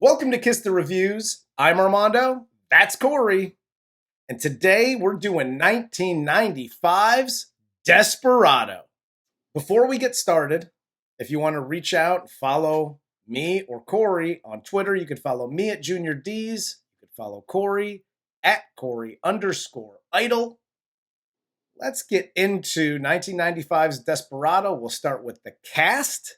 Welcome to Kiss the Reviews. I'm Armando. That's Corey. And today we're doing 1995's Desperado. Before we get started, if you want to reach out and follow me or Corey on Twitter, you can follow me at Junior D's. You can follow Corey at Corey_idol. Let's get into 1995's Desperado. We'll start with the cast.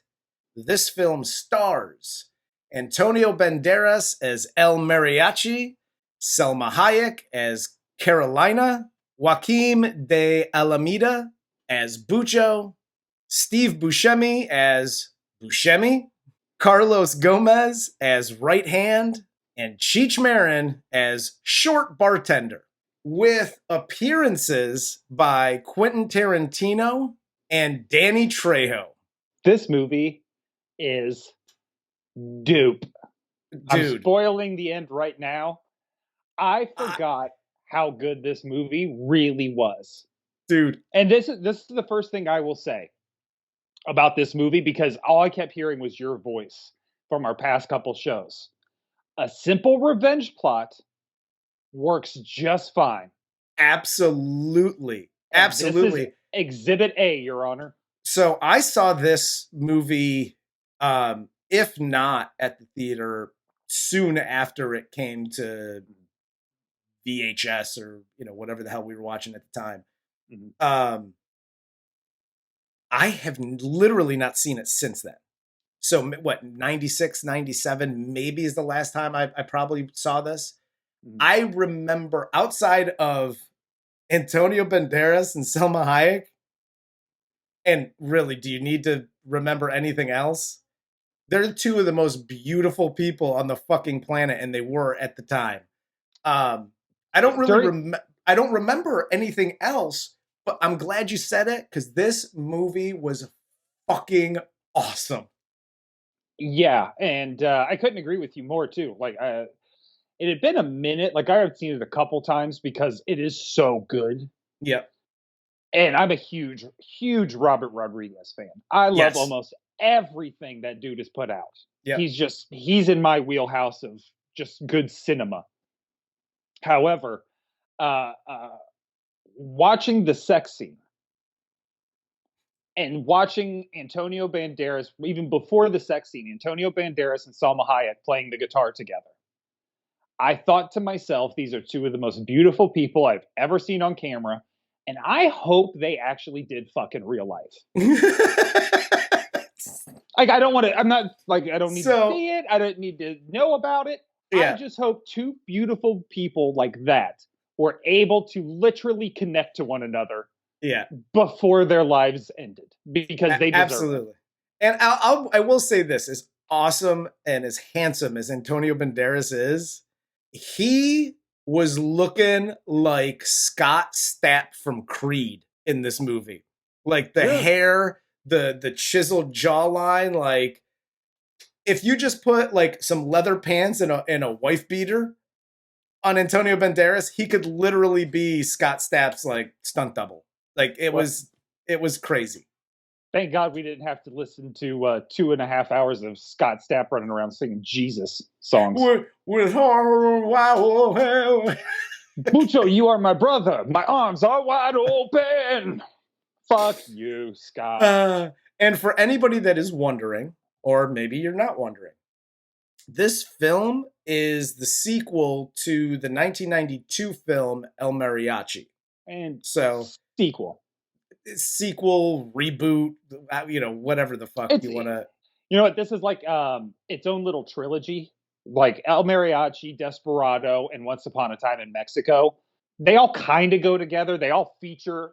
This film stars Antonio Banderas as El Mariachi, Salma Hayek as Carolina, Joaquim de Almeida as Bucho, Steve Buscemi as Buscemi, Carlos Gómez as Right Hand, and Cheech Marin as Short Bartender, with appearances by Quentin Tarantino and Danny Trejo. This movie is dupe. Dude. I'm spoiling the end right now. I forgot how good this movie really was. Dude. And this is the first thing I will say about this movie, because all I kept hearing was your voice from our past couple shows. A simple revenge plot works just fine. Absolutely. Absolutely. This is Exhibit A, Your Honor. So I saw this movie, if not at the theater, soon after it came to VHS or, whatever the hell we were watching at the time. Mm-hmm. I have literally not seen it since then. So what, 96, 97 maybe is the last time I probably saw this. Mm-hmm. I remember, outside of Antonio Banderas and Salma Hayek, and really, do you need to remember anything else? They're two of the most beautiful people on the fucking planet, and they were at the time. I don't remember anything else, but I'm glad you said it, because this movie was fucking awesome. Yeah, and I couldn't agree with you more too. It had been a minute. I have seen it a couple times because it is so good. Yep. And I'm a huge, huge Robert Rodriguez fan. I love almost everything that dude has put out. Yep. He's in my wheelhouse of just good cinema. However, watching the sex scene and watching Antonio Banderas, even before the sex scene, Antonio Banderas and Salma Hayek playing the guitar together, I thought to myself, these are two of the most beautiful people I've ever seen on camera. And I hope they actually did fuck in real life. I don't want to, I don't need to see it. I don't need to know about it. Yeah. I just hope two beautiful people like that were able to literally connect to one another. Yeah. Before their lives ended, because they deserve absolutely. It. And I will say this: as awesome and as handsome as Antonio Banderas is, he was looking like Scott Stapp from Creed in this movie. Like the hair, the chiseled jawline. Like, if you just put some leather pants and a wife beater on Antonio Banderas, he could literally be Scott Stapp's stunt double. It was crazy. Thank God we didn't have to listen to 2.5 hours of Scott Stapp running around singing Jesus songs. With Bucho, you are my brother. My arms are wide open. Fuck you, Scott. And for anybody that is wondering, or maybe you're not wondering, this film is the sequel to the 1992 film El Mariachi. And so sequel, reboot, whatever the fuck you want to. You know what? This is its own little trilogy. Like El Mariachi, Desperado, and Once Upon a Time in Mexico. They all kind of go together. They all feature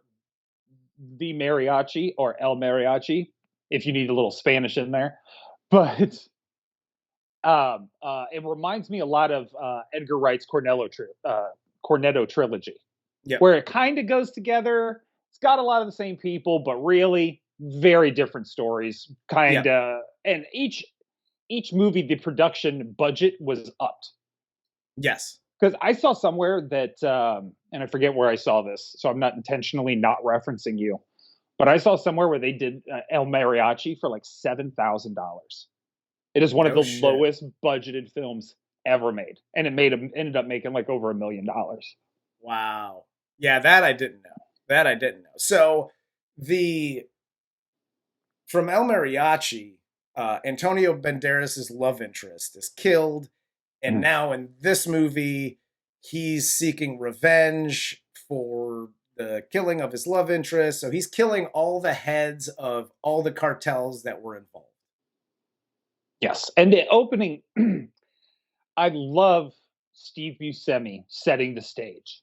the mariachi or El Mariachi, if you need a little Spanish in there. But it reminds me a lot of Edgar Wright's Cornetto trilogy. Yep. Where it kind of goes together. It's got a lot of the same people, but really very different stories. And each movie, the production budget was upped. Yes. Because I saw somewhere that, and I forget where I saw this, so I'm not intentionally not referencing you, but I saw somewhere where they did El Mariachi for $7,000. It is one of No the shit. lowest budgeted films ever made, and ended up making like over $1 million. Wow. Yeah, that I didn't know. That I didn't know. So the from El Mariachi, Antonio Banderas' love interest is killed, and now in this movie, he's seeking revenge for the killing of his love interest. So he's killing all the heads of all the cartels that were involved. Yes, and the opening, I love Steve Buscemi setting the stage.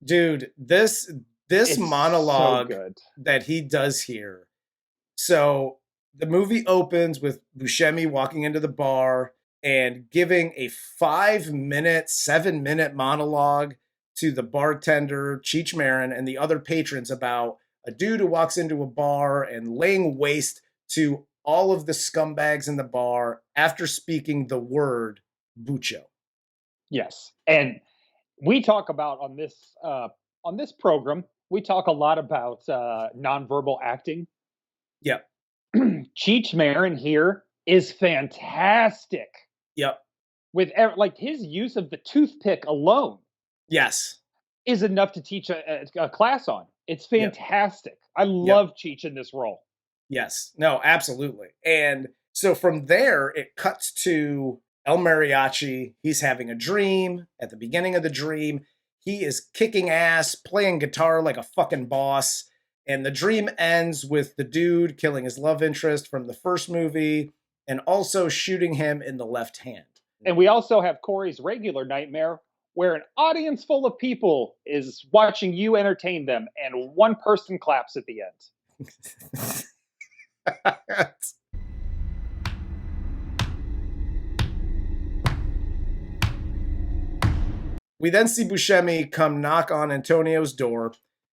Dude, this It's monologue so good. that he does here. So the movie opens with Buscemi walking into the bar and giving a 5-minute, 7-minute monologue to the bartender, Cheech Marin, and the other patrons about a dude who walks into a bar and laying waste to all of the scumbags in the bar after speaking the word Bucho. Yes, and we talk about on this program, we talk a lot about nonverbal acting. Yep. Cheech Marin here is fantastic. Yep. With like his use of the toothpick alone, yes, is enough to teach a class on. It's fantastic. Yep. I love Cheech in this role. Yes. No, absolutely. And so from there, it cuts to El Mariachi. He's having a dream. At the beginning of the dream, he is kicking ass, playing guitar like a fucking boss. And the dream ends with the dude killing his love interest from the first movie and also shooting him in the left hand. And we also have Corey's regular nightmare, where an audience full of people is watching you entertain them, and one person claps at the end. We then see Buscemi come knock on Antonio's door.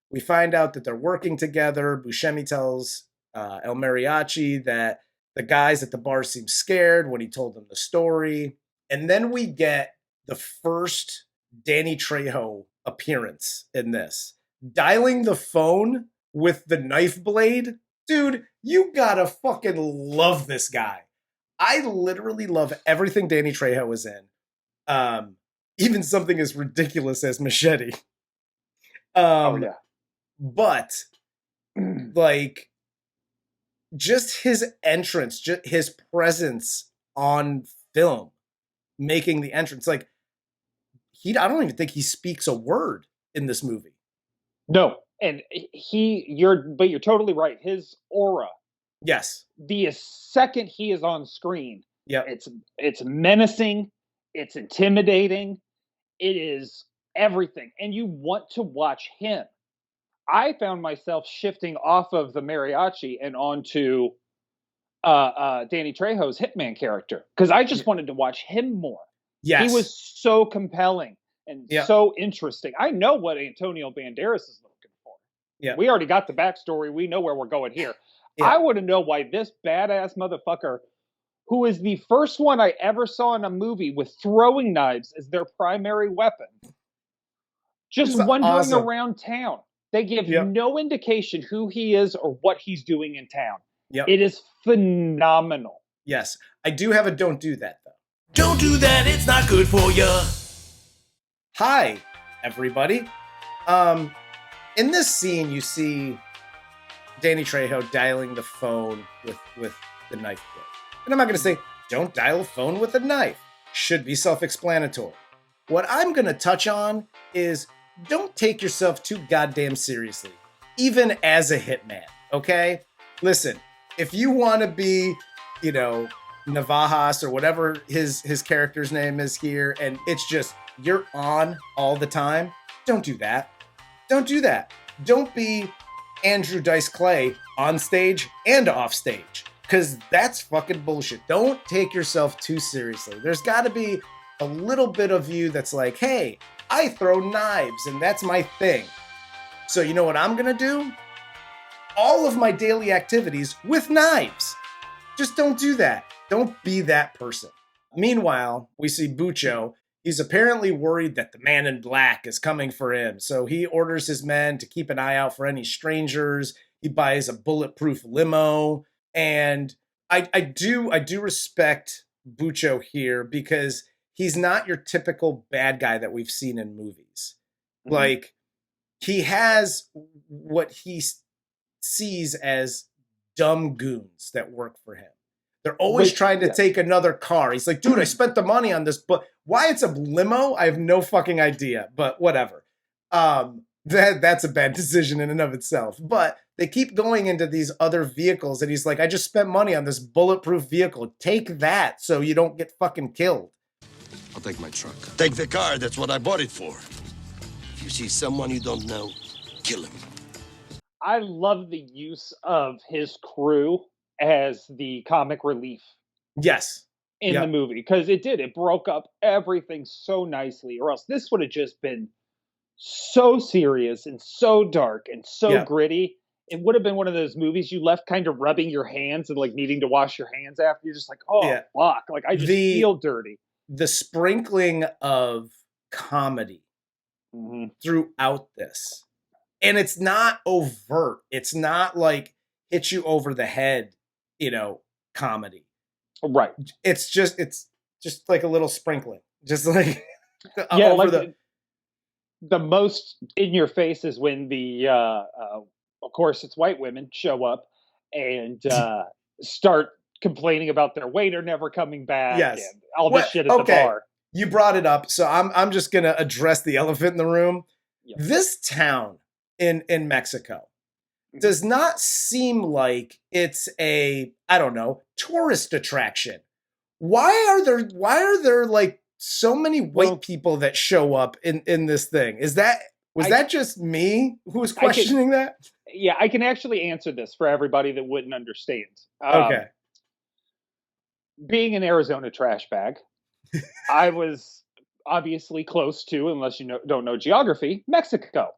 We find out that they're working together. Buscemi tells El Mariachi that the guys at the bar seemed scared when he told them the story. And then we get the first Danny Trejo appearance in this. Dialing the phone with the knife blade. Dude, you gotta fucking love this guy. I literally love everything Danny Trejo is in. Even something as ridiculous as Machete. But, like, just his entrance, just his presence on film, making the entrance, like, I don't even think he speaks a word in this movie. No, and but you're totally right. His aura. Yes. The second he is on screen, yeah, it's menacing, it's intimidating, it is everything, and you want to watch him. I found myself shifting off of the Mariachi and onto Danny Trejo's Hitman character because I just wanted to watch him more. Yes. He was so compelling and so interesting. I know what Antonio Banderas is looking for. Yeah. We already got the backstory. We know where we're going here. Yeah. I want to know why this badass motherfucker, who is the first one I ever saw in a movie with throwing knives as their primary weapon, just wandering around town. They give no indication who he is or what he's doing in town. Yep. It is phenomenal. Yes. I do have a don't do that, though. Don't do that, it's not good for you. Hi, everybody. In this scene, you see Danny Trejo dialing the phone with the knife blade. And I'm not going to say, don't dial a phone with a knife. Should be self-explanatory. What I'm going to touch on is don't take yourself too goddamn seriously, even as a hitman, okay? Listen, if you want to be, Navajas or whatever his character's name is here, and it's just, you're on all the time, don't do that. Don't do that. Don't be Andrew Dice Clay on stage and off stage, because that's fucking bullshit. Don't take yourself too seriously. There's got to be a little bit of you that's like, hey, I throw knives and that's my thing. So you know what I'm going to do? All of my daily activities with knives. Just don't do that. Don't be that person. Meanwhile, we see Bucho. He's apparently worried that the man in black is coming for him. So he orders his men to keep an eye out for any strangers. He buys a bulletproof limo. And I do respect Bucho here because he's not your typical bad guy that we've seen in movies. Mhm. Like, he has what he sees as dumb goons that work for him. They're always trying to take another car. He's like, dude, I spent the money on this, but why it's a limo, I have no fucking idea, but whatever. That's a bad decision in and of itself. But they keep going into these other vehicles, and he's like, I just spent money on this bulletproof vehicle. Take that so you don't get fucking killed. I'll take my truck. Take the car. That's what I bought it for. If you see someone you don't know, kill him. I love the use of his crew as the comic relief Yes. in the movie, because it broke up everything so nicely, or else this would have just been so serious and so dark and so gritty. It would have been one of those movies you left kind of rubbing your hands and like needing to wash your hands after. You're just like, fuck, like I just feel dirty. The sprinkling of comedy throughout this, and it's not overt. It's not like hit you over the head, comedy. Right. It's just like a little sprinkling, just like the most in your face is when the of course it's white women show up and start complaining about their waiter never coming back and all this shit at the bar. You brought it up, so I'm just gonna address the elephant in the room. Yep. This town in Mexico does not seem like it's a, I don't know, tourist attraction. Why are there like so many white people that show up in this thing? Was that just me who was questioning that? Yeah, I can actually answer this for everybody that wouldn't understand. Okay. Being an Arizona trash bag, I was obviously close to, unless you don't know geography, Mexico.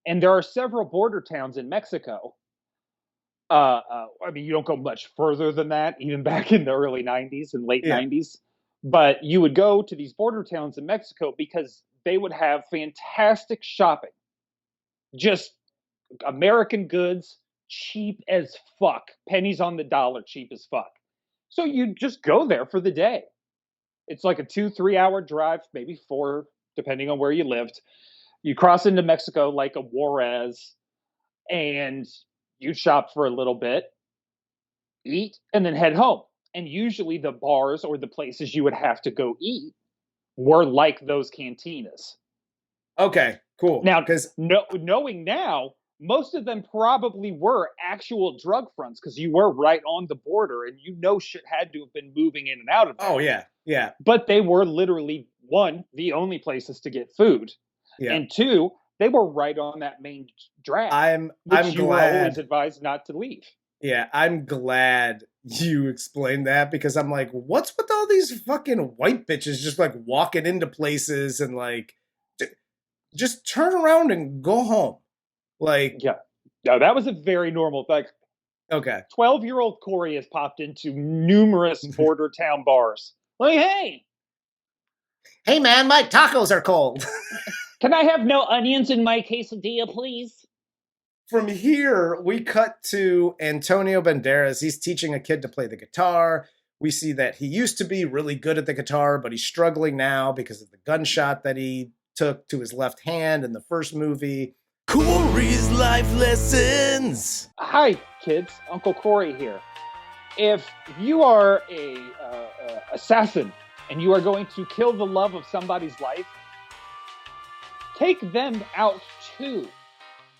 And there are several border towns in Mexico. I mean, you don't go much further than that, even back in the early 90s and late 90s. But you would go to these border towns in Mexico because they would have fantastic shopping. Just American goods, cheap as fuck. Pennies on the dollar, cheap as fuck. So you just go there for the day. It's like a 2-3 hour drive, maybe 4, depending on where you lived. You cross into Mexico like a Juarez, and you shop for a little bit, eat, and then head home. And usually the bars or the places you would have to go eat were like those cantinas. Okay, cool. Now, because knowing now, most of them probably were actual drug fronts because you were right on the border and shit had to have been moving in and out of there. Oh, yeah. But they were literally, one, the only places to get food. Yeah. And two, they were right on that main drag. I'm glad. You were always advised not to leave. Yeah, I'm glad you explained that because I'm like, what's with all these fucking white bitches just like walking into places and like just turn around and go home? Like, yeah, no, that was a very normal thing. Okay, 12-year-old Corey has popped into numerous border town bars. Like, hey man, my tacos are cold. Can I have no onions in my quesadilla, please? From here, we cut to Antonio Banderas. He's teaching a kid to play the guitar. We see that he used to be really good at the guitar, but he's struggling now because of the gunshot that he took to his left hand in the first movie. Corey's life lessons. Hi, kids. Uncle Corey here. If you are a assassin and you are going to kill the love of somebody's life, take them out too.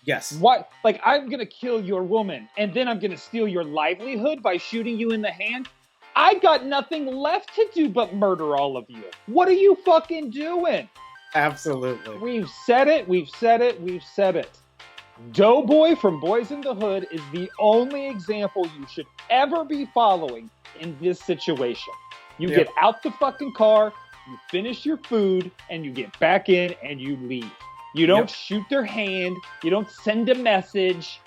Yes. What? Like, I'm going to kill your woman and then I'm going to steal your livelihood by shooting you in the hand? I got nothing left to do but murder all of you. What are you fucking doing? Absolutely. We've said it. Doughboy from Boys in the Hood is the only example you should ever be following in this situation. You get out the fucking car, you finish your food, and you get back in and you leave. You don't shoot their hand. You don't send a message.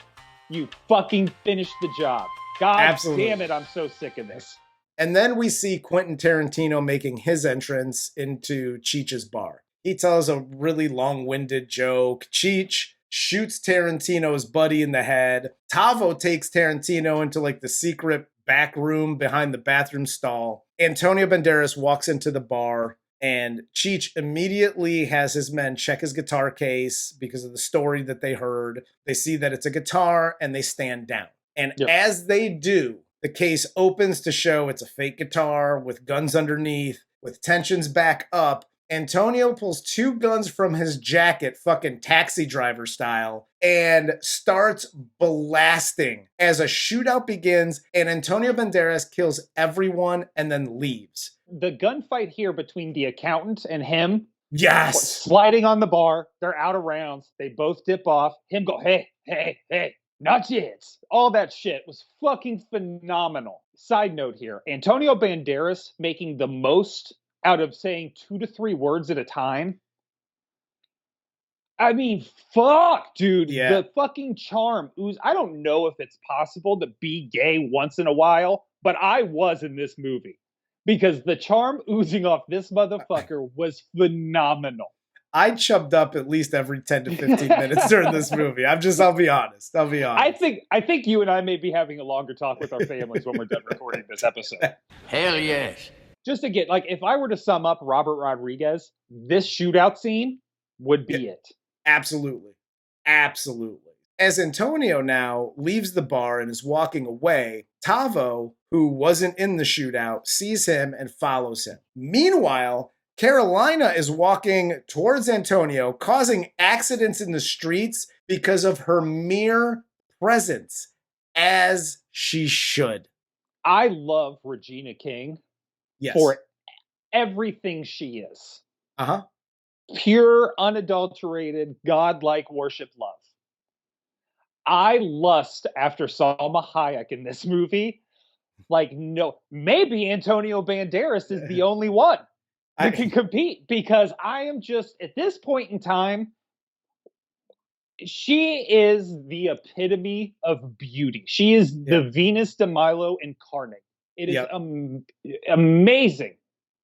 You fucking finish the job. God damn it, I'm so sick of this. And then we see Quentin Tarantino making his entrance into Cheech's bar. He tells a really long-winded joke. Cheech shoots Tarantino's buddy in the head. Tavo takes Tarantino into like the secret back room behind the bathroom stall. Antonio Banderas walks into the bar, and Cheech immediately has his men check his guitar case because of the story that they heard. They see that it's a guitar, and they stand down. And as they do, the case opens to show it's a fake guitar with guns underneath, with tensions back up. Antonio pulls 2 guns from his jacket, fucking taxi driver style, and starts blasting as a shootout begins, and Antonio Banderas kills everyone and then leaves. The gunfight here between the accountant and him. Yes. Sliding on the bar. They're out of rounds. They both dip off. Him go, hey, not yet. All that shit was fucking phenomenal. Side note here, Antonio Banderas making the most out of saying 2 to 3 words at a time. I mean, fuck, dude. Yeah. The fucking charm ooze. I don't know if it's possible to be gay once in a while, but I was in this movie because the charm oozing off this motherfucker was phenomenal. I chubbed up at least every 10 to 15 minutes during this movie. I'll be honest. I think you and I may be having a longer talk with our families when we're done recording this episode. Hell yes. Just to get, like, if I were to sum up Robert Rodriguez, this shootout scene would be it. Absolutely. As Antonio now leaves the bar and is walking away, Tavo, who wasn't in the shootout, sees him and follows him. Meanwhile, Carolina is walking towards Antonio, causing accidents in the streets because of her mere presence, as she should. I love Regina King for everything she is. Uh-huh. Pure, unadulterated, godlike worship love. I lust after Salma Hayek in this movie. Like, no, maybe Antonio Banderas is the only one who can compete, because I am just, at this point in time, she is the epitome of beauty. She is the Venus de Milo incarnate. It is amazing.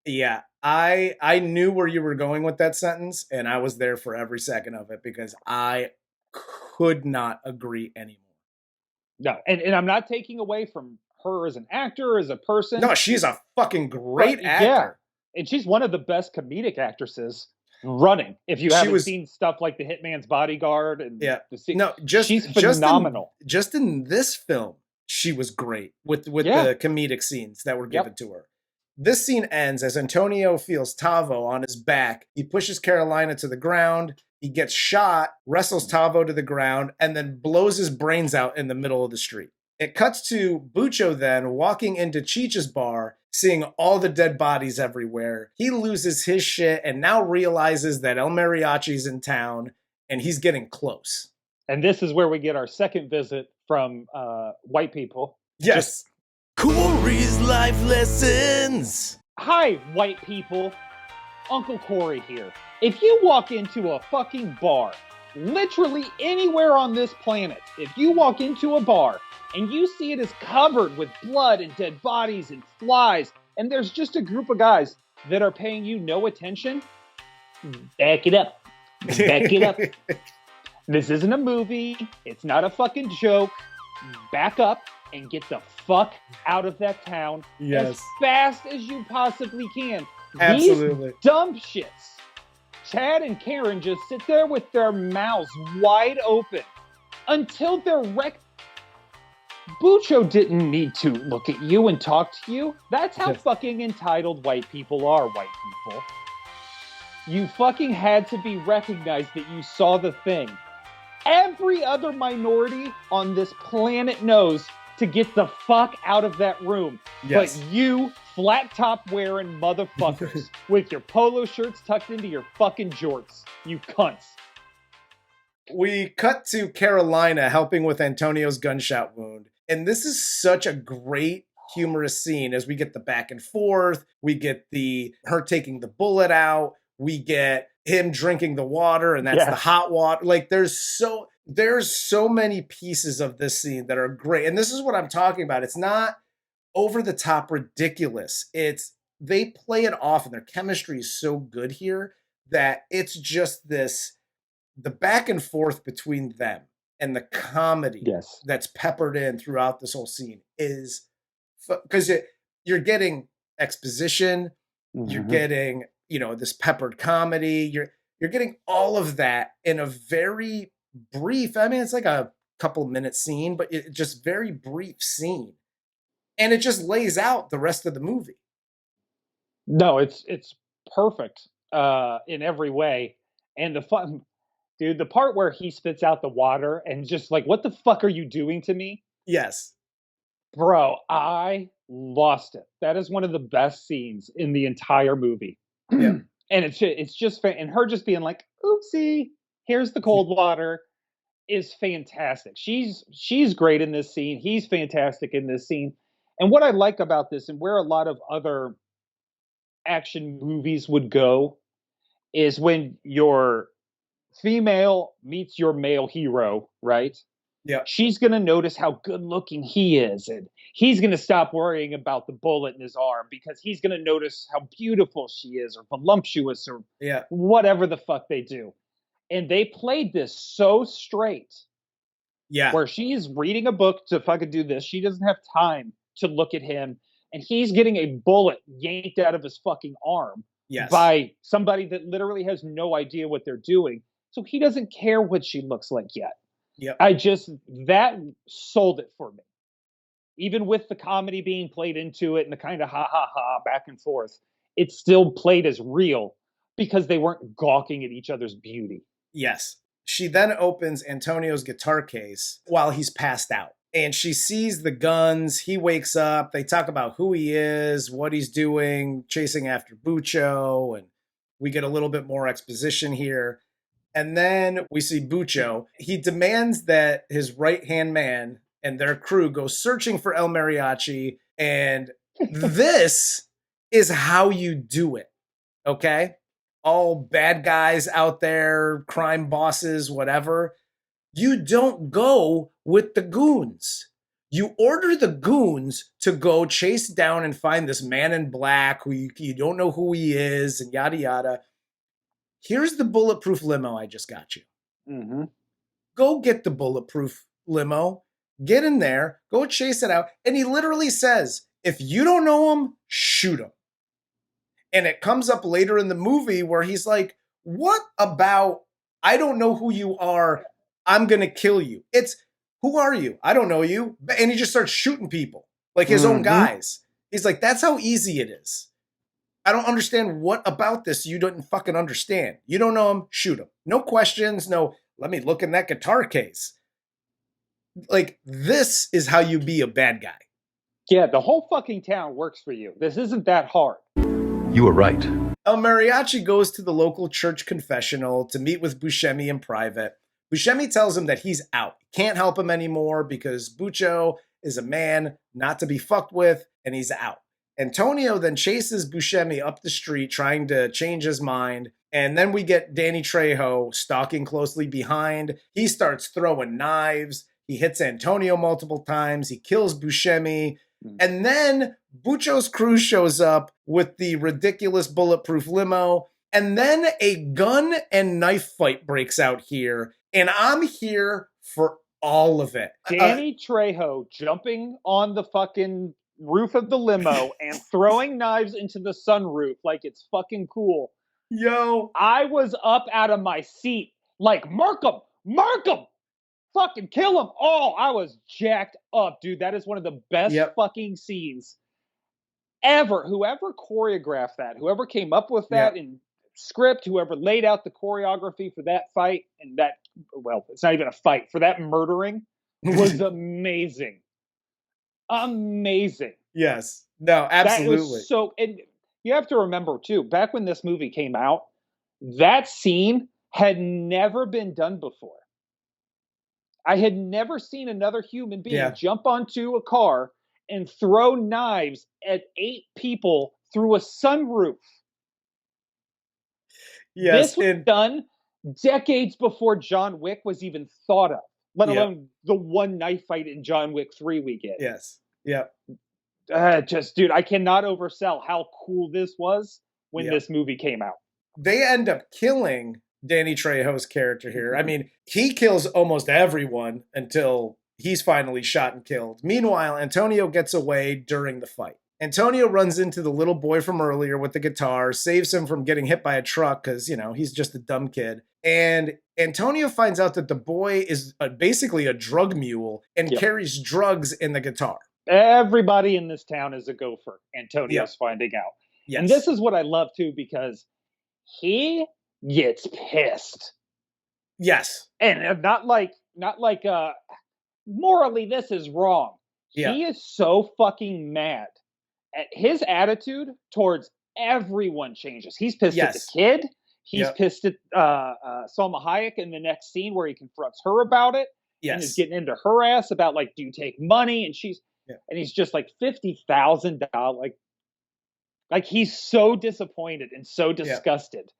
Yeah, I knew where you were going with that sentence, and I was there for every second of it because I could not agree anymore. No, and I'm not taking away from her as an actor, as a person. No, she's a fucking great actor. Yeah, and she's one of the best comedic actresses running. If you haven't seen stuff like The Hitman's Bodyguard and she's phenomenal. Just in this film, she was great with the comedic scenes that were given to her. This scene ends as Antonio feels Tavo on his back. He pushes Carolina to the ground. He gets shot, wrestles Tavo to the ground, and then blows his brains out in the middle of the street. It cuts to Bucho then walking into Cheech's bar, seeing all the dead bodies everywhere. He loses his shit and now realizes that El Mariachi's in town, and he's getting close. And this is where we get our second visit from white people. Yes. Corey's life lessons. Hi, white people. Uncle Corey here. If you walk into a fucking bar, literally anywhere on this planet, if you walk into a bar and you see it is covered with blood and dead bodies and flies, and there's just a group of guys that are paying you no attention, back it up. Back it up. This isn't a movie. It's not a fucking joke. Back up and get the fuck out of that town as fast as you possibly can. Absolutely. These dumb shits. Chad and Karen just sit there with their mouths wide open until they're wrecked. Bucho didn't need to look at you and talk to you. That's how fucking entitled white people are, white people. You fucking had to be recognized that you saw the thing. Every other minority on this planet knows to get the fuck out of that room. But you flat top wearing motherfuckers with your polo shirts tucked into your fucking jorts. You cunts. We cut to Carolina helping with Antonio's gunshot wound. And this is such a great humorous scene as we get the back and forth. We get her taking the bullet out. We get him drinking the water, and that's the hot water. Like, there's so many pieces of this scene that are great. And this is what I'm talking about. It's not over the top ridiculous. They play it off, and their chemistry is so good here that it's just the back and forth between them and the comedy that's peppered in throughout this whole scene is because you're getting exposition, you're getting, this peppered comedy, you're getting all of that in a very brief, I mean, it's like a couple minute scene, but it just very brief scene. And it just lays out the rest of the movie. No, it's perfect in every way. And the part where he spits out the water and just like, what the fuck are you doing to me? Yes. Bro, I lost it. That is one of the best scenes in the entire movie. Yeah. And it's just, and her just being like, oopsie, here's the cold water, is fantastic. She's great in this scene. He's fantastic in this scene. And what I like about this, and where a lot of other action movies would go, is when your female meets your male hero, right? Yeah. She's going to notice how good looking he is. And he's going to stop worrying about the bullet in his arm because he's going to notice how beautiful she is, or voluptuous, or whatever the fuck they do. And they played this so straight. Yeah. Where she's reading a book to fucking do this. She doesn't have time to look at him. And he's getting a bullet yanked out of his fucking arm by somebody that literally has no idea what they're doing. So he doesn't care what she looks like yet. Yep. That sold it for me. Even with the comedy being played into it and the kind of ha ha ha back and forth, it still played as real because they weren't gawking at each other's beauty. Yes. She then opens Antonio's guitar case while he's passed out. And she sees the guns. He wakes up. They talk about who he is, what he's doing, chasing after Bucho. And we get a little bit more exposition here. And then we see Bucho. He demands that his right-hand man and their crew go searching for El Mariachi. And this is how you do it, okay? All bad guys out there, crime bosses, whatever. You don't go with the goons. You order the goons to go chase down and find this man in black who you don't know who he is, and yada, yada. Here's the bulletproof limo I just got you. Mm-hmm. Go get the bulletproof limo. Get in there. Go chase it out. And he literally says, if you don't know him, shoot him. And it comes up later in the movie where he's like, what about, I don't know who you are, I'm going to kill you. It's, who are you? I don't know you. And he just starts shooting people, like his own guys. He's like, that's how easy it is. I don't understand what about this you don't fucking understand. You don't know him, shoot him. No questions, no, let me look in that guitar case. Like, this is how you be a bad guy. Yeah, the whole fucking town works for you. This isn't that hard. You were right. El Mariachi goes to the local church confessional to meet with Buscemi in private. Buscemi tells him that he's out. Can't help him anymore because Bucho is a man not to be fucked with, and he's out. Antonio then chases Buscemi up the street trying to change his mind. And then we get Danny Trejo stalking closely behind. He starts throwing knives. He hits Antonio multiple times. He kills Buscemi. And then Bucho's crew shows up with the ridiculous bulletproof limo. And then a gun and knife fight breaks out here. And I'm here for all of it. Danny Trejo jumping on the fucking roof of the limo and throwing knives into the sunroof like it's fucking cool. Yo. I was up out of my seat like, mark him, fucking kill him. Oh, I was jacked up, dude. That is one of the best fucking scenes ever. Whoever choreographed that, whoever came up with that in script, whoever laid out the choreography for that fight, and that, well, it's not even a fight, for that murdering was amazing. Amazing. Yes. No, absolutely. That was so, and you have to remember too, back when this movie came out, that scene had never been done before. I had never seen another human being jump onto a car and throw knives at 8 people through a sunroof. Yes. This was done decades before John Wick was even thought of, let alone the one knife fight in John Wick 3 we get. Yes. Yep. Dude, I cannot oversell how cool this was when this movie came out. They end up killing Danny Trejo's character here. I mean, he kills almost everyone until he's finally shot and killed. Meanwhile, Antonio gets away during the fight. Antonio runs into the little boy from earlier with the guitar, saves him from getting hit by a truck because, he's just a dumb kid. And Antonio finds out that the boy is basically a drug mule and carries drugs in the guitar. Everybody in this town is a gopher, Antonio's finding out. Yes. And this is what I love, too, because he gets pissed. Yes. And not like morally this is wrong. Yeah. He is so fucking mad. His attitude towards everyone changes. He's pissed at the kid. He's pissed at Salma Hayek in the next scene where he confronts her about it. Yes. And is getting into her ass about, like, do you take money? And and he's just like $50,000. Like he's so disappointed and so disgusted.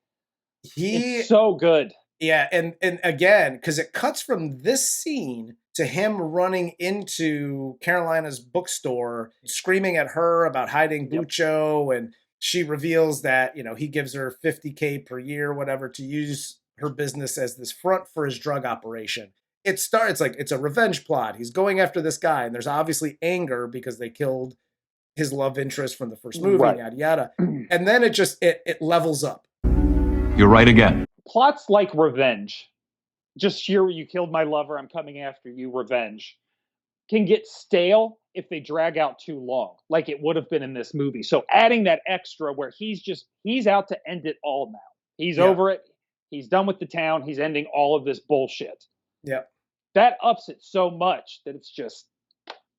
It's so good. Yeah, and again, because it cuts from this scene to him running into Carolina's bookstore, screaming at her about hiding Bucho, and she reveals that, he gives her $50K per year, whatever, to use her business as this front for his drug operation. It starts like it's a revenge plot. He's going after this guy, and there's obviously anger because they killed his love interest from the first movie, yada yada. And then it levels up. You're right again. Plots like revenge, just sheer you killed my lover, I'm coming after you, revenge, can get stale if they drag out too long, like it would have been in this movie. So adding that extra where he's out to end it all now. He's over it. He's done with the town. He's ending all of this bullshit. Yeah. That ups it so much that it's just,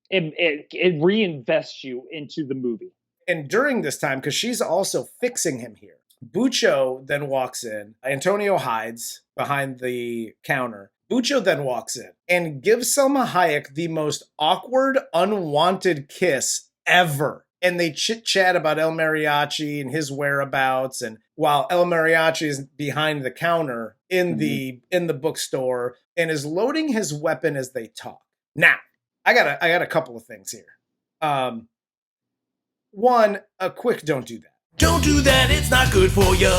it reinvests you into the movie. And during this time, because she's also fixing him here, Bucho then walks in. Antonio hides behind the counter. Bucho then walks in and gives Salma Hayek the most awkward, unwanted kiss ever. And they chit-chat about El Mariachi and his whereabouts. And while El Mariachi is behind the counter in the bookstore and is loading his weapon as they talk. Now, I got a couple of things here. One, a quick don't do that. Don't do that, it's not good for you.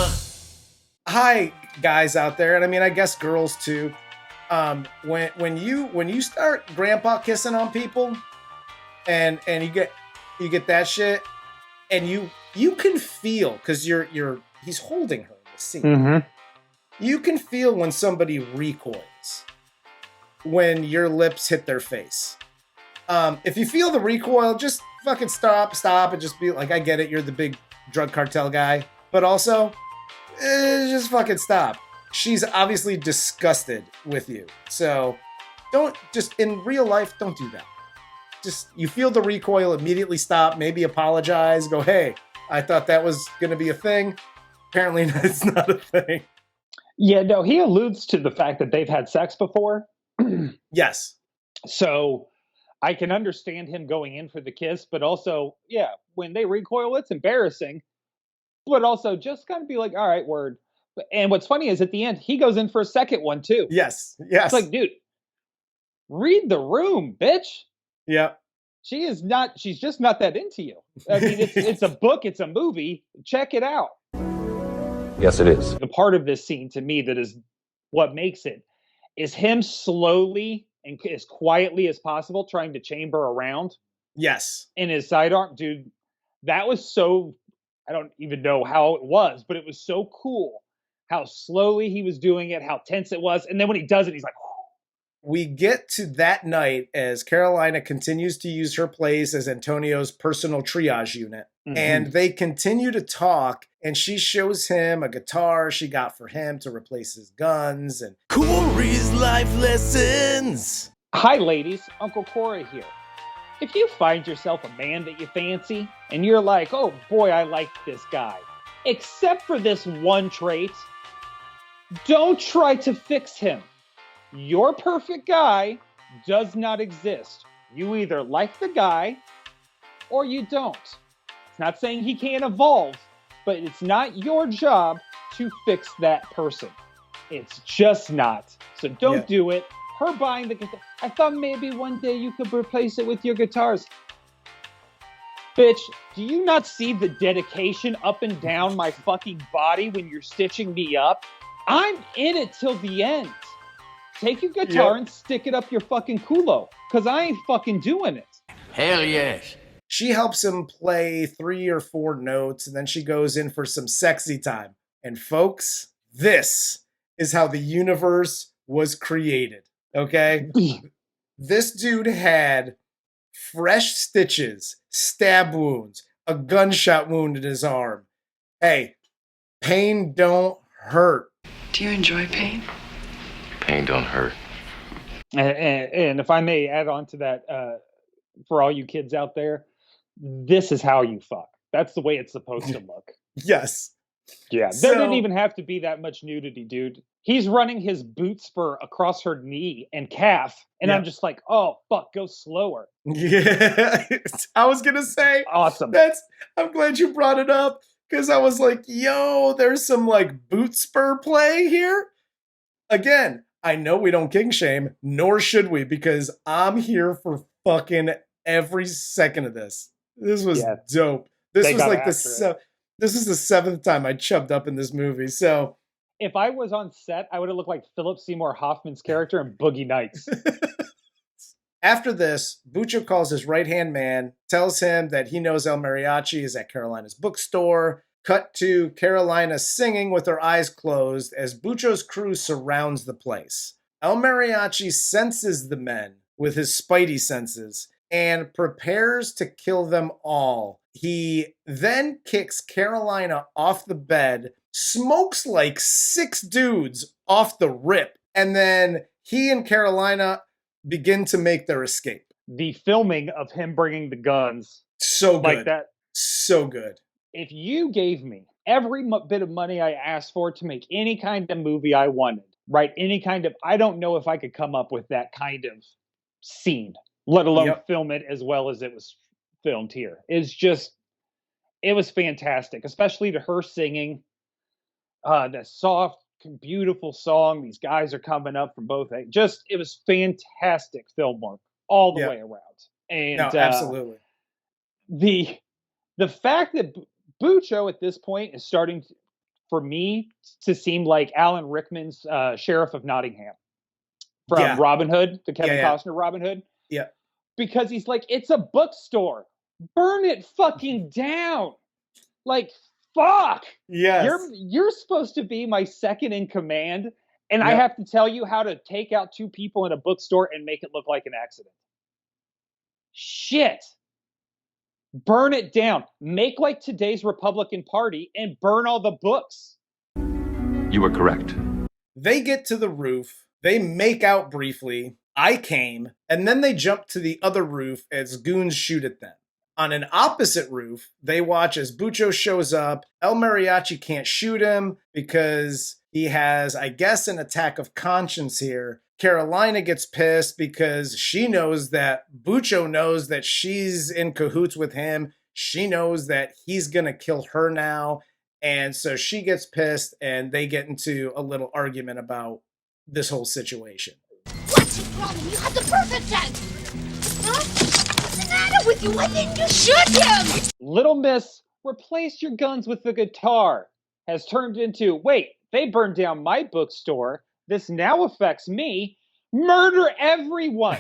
Hi, guys out there, and I mean, I guess girls too. When you start grandpa kissing on people, and you get that shit, and you can feel because he's holding her in the scene. Mm-hmm. You can feel when somebody recoils when your lips hit their face. If you feel the recoil, just fucking stop, and just be like, I get it, you're the big drug cartel guy, but also just fucking stop. She's obviously disgusted with you, so don't just in real life, don't do that. Just you feel the recoil, immediately stop, maybe apologize, go, hey, I thought that was gonna be a thing, apparently it's not a thing. Yeah, no, he alludes to the fact that they've had sex before. Yes. So I can understand him going in for the kiss, but also, when they recoil, it's embarrassing. But also, just kind of be like, all right, word. And what's funny is at the end, he goes in for a second one, too. Yes. It's like, dude, read the room, bitch. Yeah. She's just not that into you. I mean, it's a book, it's a movie. Check it out. Yes, it is. The part of this scene, to me, that is what makes it, is him slowly and as quietly as possible trying to chamber around. Yes. In his sidearm. Dude, that was so, I don't even know how it was, but it was so cool how slowly he was doing it, how tense it was. And then when he does it, he's like, whew. We get to that night as Carolina continues to use her place as Antonio's personal triage unit. Mm-hmm. And they continue to talk, and she shows him a guitar she got for him to replace his guns. And Corey's life lessons. Hi, ladies. Uncle Corey here. If you find yourself a man that you fancy, and you're like, oh boy, I like this guy, except for this one trait, don't try to fix him. Your perfect guy does not exist. You either like the guy or you don't. It's not saying he can't evolve, but it's not your job to fix that person. It's just not. So don't do it. Her buying the guitar. I thought maybe one day you could replace it with your guitars. Bitch, do you not see the dedication up and down my fucking body when you're stitching me up? I'm in it till the end. take your guitar and stick it up your fucking culo, because I ain't fucking doing it. Hell yes. She helps him play 3 or 4 notes, and then she goes in for some sexy time. And folks, this is how the universe was created, okay? This dude had fresh stitches, stab wounds, a gunshot wound in his arm. Hey, pain don't hurt. Do you enjoy pain? Pain don't hurt. And if I may add on to that, for all you kids out there, this is how you fuck. That's the way it's supposed to look. Yes. Yeah, there didn't even have to be that much nudity, dude. He's running his boot spur across her knee and calf, and I'm just like, oh, fuck, go slower. Yeah, I was going to say. Awesome. I'm glad you brought it up, because I was like, yo, there's some, like, boot spur play here. Again, I know we don't king shame, nor should we, because I'm here for fucking every second of this. This was dope. This was like this is the 7th time I chubbed up in this movie. So if I was on set, I would have looked like Philip Seymour Hoffman's character in Boogie Nights. After this, Bucho calls his right-hand man, tells him that he knows El Mariachi is at Carolina's bookstore. Cut to Carolina singing with her eyes closed as Bucho's crew surrounds the place. El Mariachi senses the men with his spidey senses and prepares to kill them all. He then kicks Carolina off the bed, smokes like 6 dudes off the rip, and then he and Carolina begin to make their escape. The filming of him bringing the guns. So good. Like that. So good. If you gave me every bit of money I asked for to make any kind of movie I wanted, right? Any kind of, I don't know if I could come up with that kind of scene, let alone film it as well as it was filmed here. It was fantastic, especially to her singing the soft, beautiful song. These guys are coming up from both. It was fantastic film work all the way around. And no, absolutely. The fact that Bucho at this point is starting for me to seem like Alan Rickman's Sheriff of Nottingham from Robin Hood, the Kevin Costner Robin Hood. Yeah. Because he's like, it's a bookstore. Burn it fucking down. Like, fuck. Yes. You're supposed to be my second in command, and I have to tell you how to take out 2 people in a bookstore and make it look like an accident. Shit. Burn it down. Make like today's Republican Party and burn all the books. You were correct. They get to the roof. They make out briefly. I came. And then they jump to the other roof as goons shoot at them. On an opposite roof, they watch as Bucho shows up. El Mariachi can't shoot him because he has, I guess, an attack of conscience here. Carolina gets pissed because she knows that Bucho knows that she's in cahoots with him. She knows that he's going to kill her now. And so she gets pissed and they get into a little argument about this whole situation. What's your problem? You had the perfect chance. Huh? What's the matter with you? Why didn't you shoot him? Little Miss, replace your guns with the guitar has turned into, wait, they burned down my bookstore. This now affects me. Murder everyone.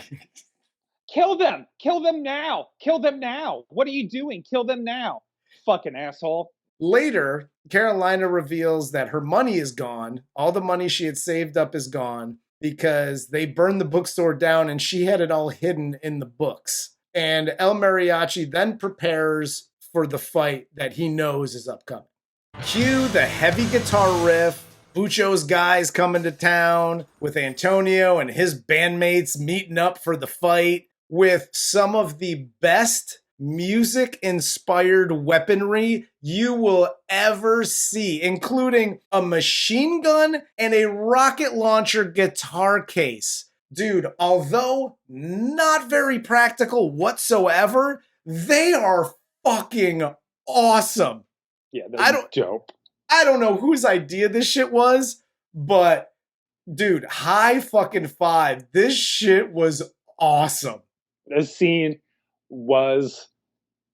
Kill them. Kill them now. Kill them now. What are you doing? Kill them now. Fucking asshole. Later, Carolina reveals that her money is gone. All the money she had saved up is gone because they burned the bookstore down and she had it all hidden in the books. And El Mariachi then prepares for the fight that he knows is upcoming. Cue the heavy guitar riff. Bucho's guys coming to town with Antonio and his bandmates meeting up for the fight with some of the best music-inspired weaponry you will ever see, including a machine gun and a rocket launcher guitar case. Dude, although not very practical whatsoever, they are fucking awesome. Yeah, they're dope. I don't know whose idea this shit was, but dude, high fucking five. This shit was awesome. This scene was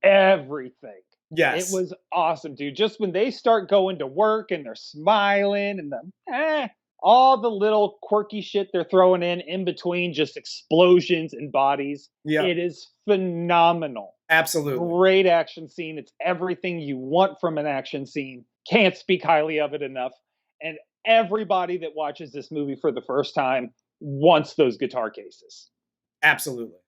everything. Yes. It was awesome, dude. Just when they start going to work and they're smiling and all the little quirky shit they're throwing in between just explosions and bodies. Yeah. It is phenomenal. Absolutely. Great action scene. It's everything you want from an action scene. Can't speak highly of it enough. And everybody that watches this movie for the first time wants those guitar cases. Absolutely.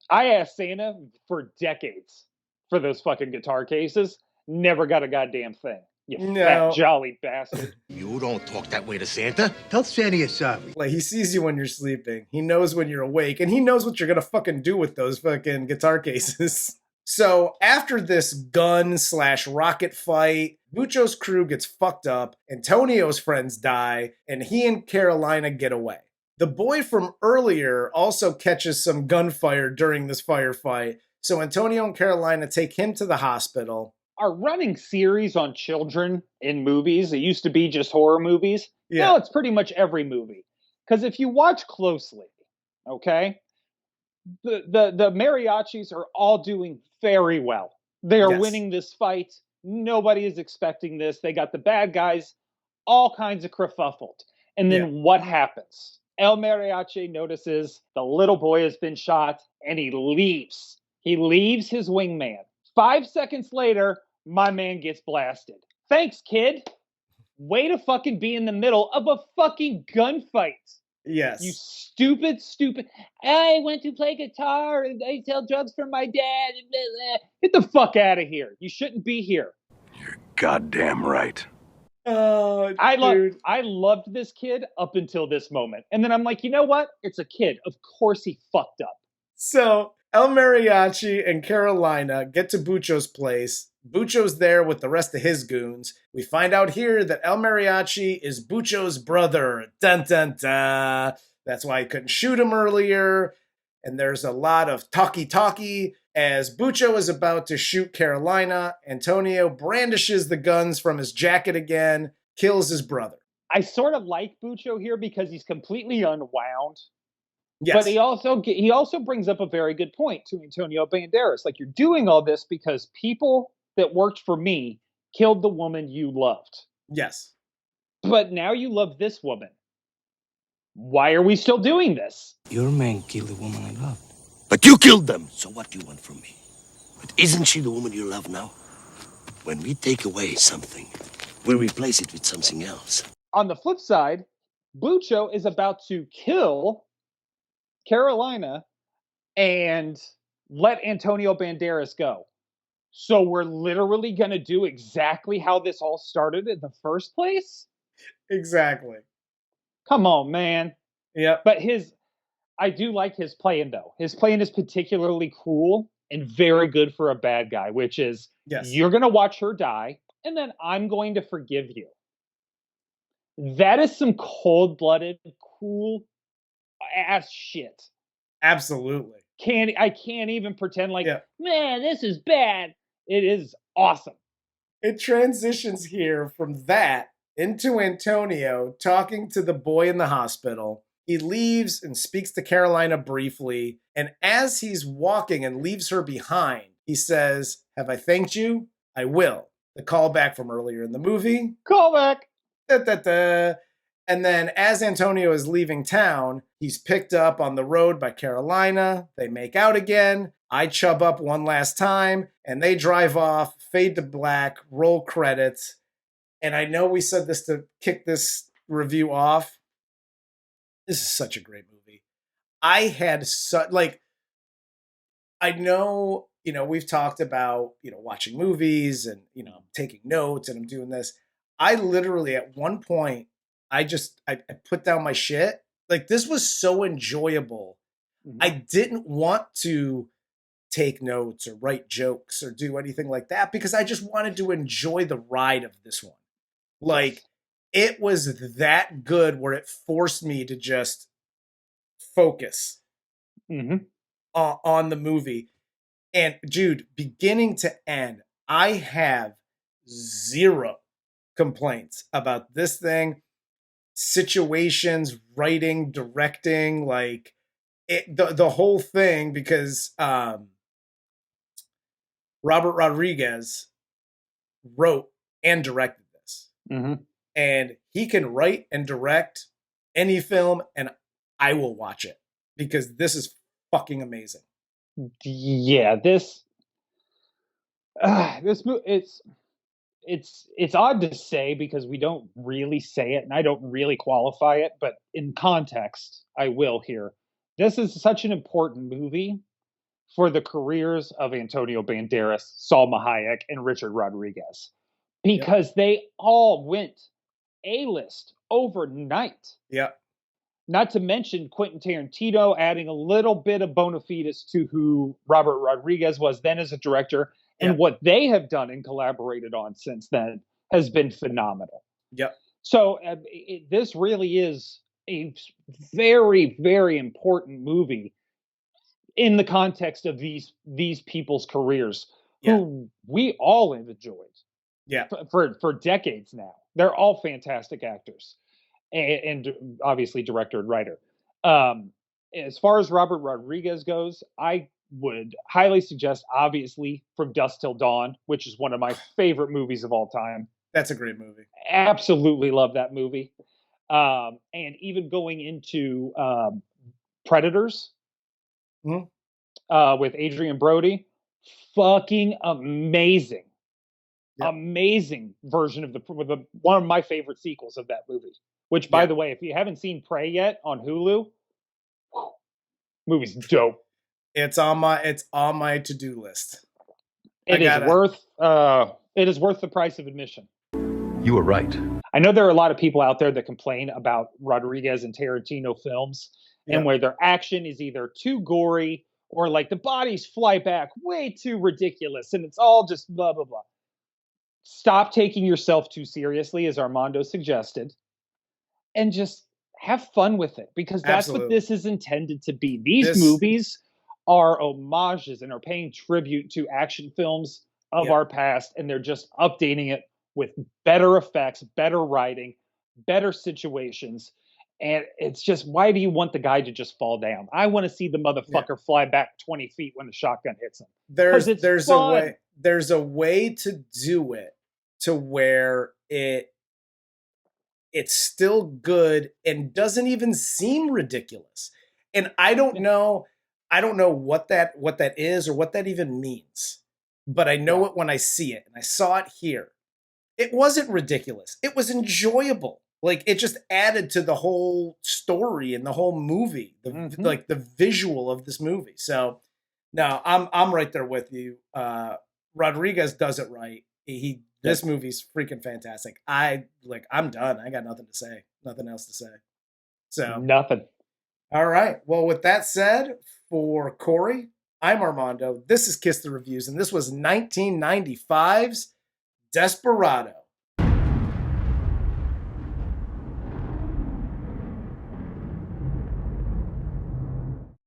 I asked Santa for decades for those fucking guitar cases. Never got a goddamn thing. You fat jolly bastard. You don't talk that way to Santa. Tell Santa you're sorry. Like, he sees you when you're sleeping. He knows when you're awake. And he knows what you're going to fucking do with those fucking guitar cases. So after this gun/rocket fight, Bucho's crew gets fucked up. Antonio's friends die. And he and Carolina get away. The boy from earlier also catches some gunfire during this firefight. So Antonio and Carolina take him to the hospital. Our running series on children in movies, it used to be just horror movies. Yeah. Now it's pretty much every movie. Because if you watch closely, okay, the mariachis are all doing very well. They are winning this fight. Nobody is expecting this. They got the bad guys all kinds of kerfuffled. And then what happens? El Mariachi notices the little boy has been shot and he leaves. He leaves his wingman. 5 seconds later, my man gets blasted. Thanks, kid. Way to fucking be in the middle of a fucking gunfight. Yes. You stupid. I went to play guitar and I sell drugs for my dad. And blah, blah. Get the fuck out of here. You shouldn't be here. You're goddamn right. Oh, I loved this kid up until this moment. And then I'm like, you know what? It's a kid. Of course he fucked up. So El Mariachi and Carolina get to Bucho's place. Bucho's there with the rest of his goons. We find out here that El Mariachi is Bucho's brother. Dun dun dun. That's why I couldn't shoot him earlier. And there's a lot of talkie as Bucho is about to shoot Carolina. Antonio brandishes the guns from his jacket again, kills his brother. I sort of like Bucho here because he's completely unwound. Yes. But he also brings up a very good point to Antonio Banderas. Like, you're doing all this because people that worked for me killed the woman you loved. Yes. But now you love this woman. Why are we still doing this? Your man killed the woman I loved. But you killed them. So what do you want from me? But isn't she the woman you love now? When we take away something, we replace it with something else. On the flip side, Bucho is about to kill Carolina and let Antonio Banderas go. So we're literally going to do exactly how this all started in the first place? Exactly. Come on, man. Yeah. But I do like his plan, though. His plan is particularly cruel and very good for a bad guy, which is, you're going to watch her die, and then I'm going to forgive you. That is some cold-blooded, cool ass shit. Absolutely. I can't even pretend like, man, this is bad. It is awesome. It transitions here from that into Antonio talking to the boy in the hospital. He leaves and speaks to Carolina briefly. And as he's walking and leaves her behind, he says, "Have I thanked you? I will." The callback from earlier in the movie. Callback. Da, da, da. And then as Antonio is leaving town, he's picked up on the road by Carolina. They make out again. I chub up one last time, and they drive off, fade to black, roll credits. And I know we said this to kick this review off. This is such a great movie. I had I know, we've talked about, watching movies and, I'm taking notes and I'm doing this. I literally, at one point, I put down my shit. Like, this was so enjoyable. Mm-hmm. I didn't want to take notes or write jokes or do anything like that because I just wanted to enjoy the ride of this one. Like, it was that good where it forced me to just focus on the movie. And dude, beginning to end, I have zero complaints about this thing. Situations, writing, directing, like the whole thing, because Robert Rodriguez wrote and directed this. Mm-hmm. And he can write and direct any film and I will watch it because this is fucking amazing. Yeah, this it's odd to say because we don't really say it and I don't really qualify it, but in context, I will here. This is such an important movie for the careers of Antonio Banderas, Salma Hayek, and Richard Rodriguez because they all went A-list overnight. Yeah. Not to mention Quentin Tarantino adding a little bit of bona fides to who Robert Rodriguez was then as a director. And what they have done and collaborated on since then has been phenomenal. Yep. So this really is a very, very important movie in the context of these people's careers who we all have enjoyed for decades now. They're all fantastic actors and obviously director and writer. As far as Robert Rodriguez goes, I would highly suggest, obviously, From Dusk Till Dawn, which is one of my favorite movies of all time. That's a great movie. Absolutely love that movie. And even going into Predators with Adrian Brody, fucking amazing. Amazing version of one of my favorite sequels of that movie. Which, by the way, if you haven't seen Prey yet on Hulu, movie's dope. It's on my to-do list. It is worth the price of admission. You were right. I know there are a lot of people out there that complain about Rodriguez and Tarantino films and where their action is either too gory or like the bodies fly back way too ridiculous and it's all just blah, blah, blah. Stop taking yourself too seriously, as Armando suggested, and just have fun with it because that's what this is intended to be. These movies are homages and are paying tribute to action films of our past, and they're just updating it with better effects, better writing, better situations. And it's just, why do you want the guy to just fall down? I want to see the motherfucker fly back 20 feet when the shotgun hits him. There's a way to do it to where it's still good and doesn't even seem ridiculous. And I don't know what that is or what that even means. But I know it when I see it, and I saw it here. It wasn't ridiculous. It was enjoyable. Like, it just added to the whole story and the whole movie, like the visual of this movie. So, no, I'm right there with you. Rodriguez does it right. This movie's freaking fantastic. I'm done. I got nothing to say. Nothing else to say. So nothing. All right. Well, with that said, for Corey, I'm Armando. This is Kiss the Reviews, and this was 1995's Desperado.